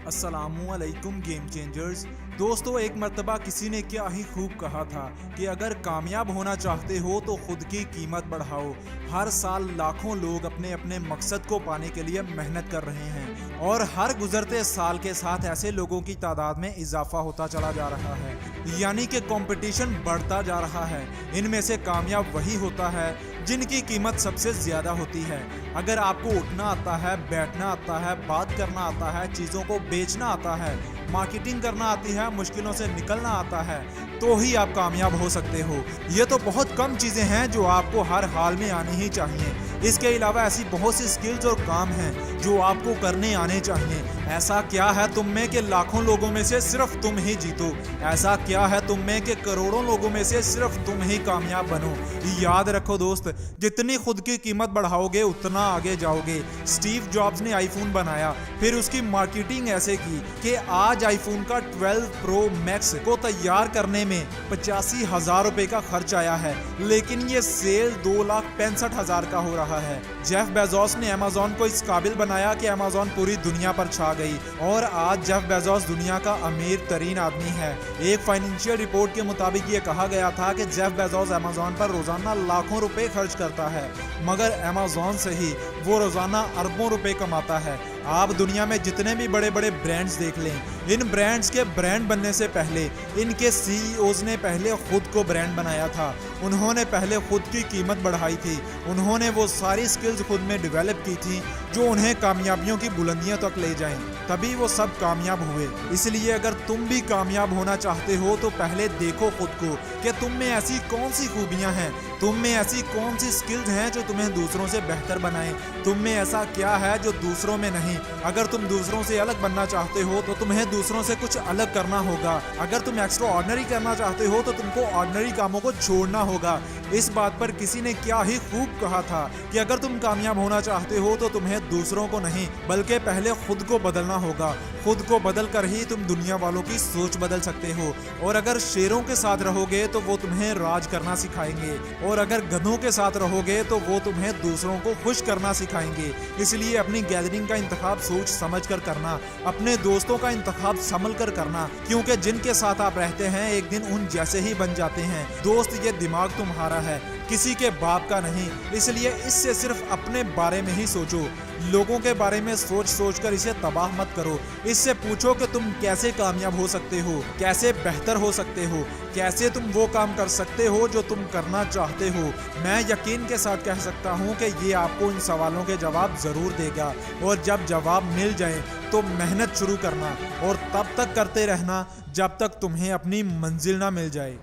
अस्सलामुअलैकुम game changers. दोस्तों, एक मर्तबा किसी ने क्या ही खूब कहा था कि अगर कामयाब होना चाहते हो तो खुद की कीमत बढ़ाओ। हर साल लाखों लोग अपने अपने मकसद को पाने के लिए मेहनत कर रहे हैं और हर गुजरते साल के साथ ऐसे लोगों की तादाद में इजाफा होता चला जा रहा है, यानी कि कंपटीशन बढ़ता जा रहा है। इनमें से कामयाब वही होता है जिनकी कीमत सबसे ज्यादा होती है। अगर आपको उठना आता है, बैठना आता है, बात करना आता है, चीज़ों को बेचना आता है, मार्केटिंग करना आती है, मुश्किलों से निकलना आता है, तो ही आप कामयाब हो सकते हो। ये तो बहुत कम चीज़ें हैं जो आपको हर हाल में आनी ही चाहिए। इसके अलावा ऐसी बहुत सी स्किल्स और काम हैं जो आपको करने आने चाहिए। ऐसा क्या है तुम में कि लाखों लोगों में से सिर्फ तुम ही जीतो? ऐसा क्या है तुम में कि करोड़ों लोगों में से सिर्फ तुम ही कामयाब बनो? याद रखो दोस्त, जितनी खुद की कीमत बढ़ाओगे उतना आगे जाओगे। स्टीव जॉब्स ने आईफोन बनाया, फिर उसकी मार्केटिंग ऐसे की कि आज आईफोन का 12 प्रो मैक्स को तैयार करने में 85,000 रुपए का खर्च आया है, लेकिन ये सेल 2,65,000 का हो रहा है। जेफ बेजोस ने अमेज़न को इस काबिल बनाया कि अमेज़न पूरी दुनिया पर छा गई और आज जेफ बेजोस दुनिया का अमीर तरीन आदमी है। एक फाइनेंशियल रिपोर्ट के मुताबिक ये कहा गया था कि जेफ बेजोस अमेज़न पर रोजाना लाखों रुपए खर्च करता है, मगर अमेज़न से ही वो रोजाना अरबों रुपए कमाता है। आप दुनिया में जितने भी बड़े बड़े ब्रांड्स देख लें, इन ब्रांड्स के ब्रांड बनने से पहले इनके सीईओज ने पहले खुद को ब्रांड बनाया था। उन्होंने पहले खुद की कीमत बढ़ाई थी, उन्होंने वो सारी स्किल्स खुद में डेवलप की थी जो उन्हें कामयाबियों की बुलंदियों तक ले जाएं, तभी वो सब कामयाब हुए। इसलिए अगर तुम भी कामयाब होना चाहते हो तो पहले देखो खुद को कि तुम में ऐसी कौन सी खूबियां हैं, तुम में ऐसी कौन सी स्किल्स हैं जो तुम्हें दूसरों से बेहतर बनाएं, तुम में ऐसा क्या है जो दूसरों में नहीं। अगर तुम दूसरों से अलग बनना चाहते हो तो तुम्हें दूसरों से कुछ अलग करना होगा। अगर तुम एक्स्ट्रा ऑर्डिनरी करना चाहते हो तो तुमको ऑर्डिनरी कामों को छोड़ना होगा। इस बात पर किसी ने क्या ही खूब कहा था कि अगर तुम कामयाब होना चाहते हो तो तुम्हें दूसरों को नहीं बल्कि पहले खुद को बदलना होगा। खुद को बदल कर ही तुम दुनिया वालों की सोच बदल सकते हो। और अगर शेरों के साथ रहोगे तो वो तुम्हें राज करना सिखाएंगे, और अगर गधों के साथ रहोगे तो वो तुम्हें दूसरों को खुश करना सिखाएंगे। इसलिए अपनी गैदरिंग का इंतखाब सोच समझ कर करना, अपने दोस्तों का इंतखाब संभल कर करना, क्योंकि जिनके साथ आप रहते हैं एक दिन उन जैसे ही बन जाते हैं। दोस्त, ये दिमाग तुम्हारा है, किसी के बाप का नहीं, इसलिए इससे सिर्फ अपने बारे में ही सोचो। लोगों के बारे में सोच सोच कर इसे तबाह मत करो। इससे पूछो कि तुम कैसे कामयाब हो सकते हो, कैसे बेहतर हो सकते हो, कैसे तुम वो काम कर सकते हो जो तुम करना चाहते हो। मैं यकीन के साथ कह सकता हूँ कि ये आपको इन सवालों के जवाब जरूर देगा, और जब जवाब मिल जाए तो मेहनत शुरू करना और तब तक करते रहना जब तक तुम्हें अपनी मंजिल ना मिल जाए।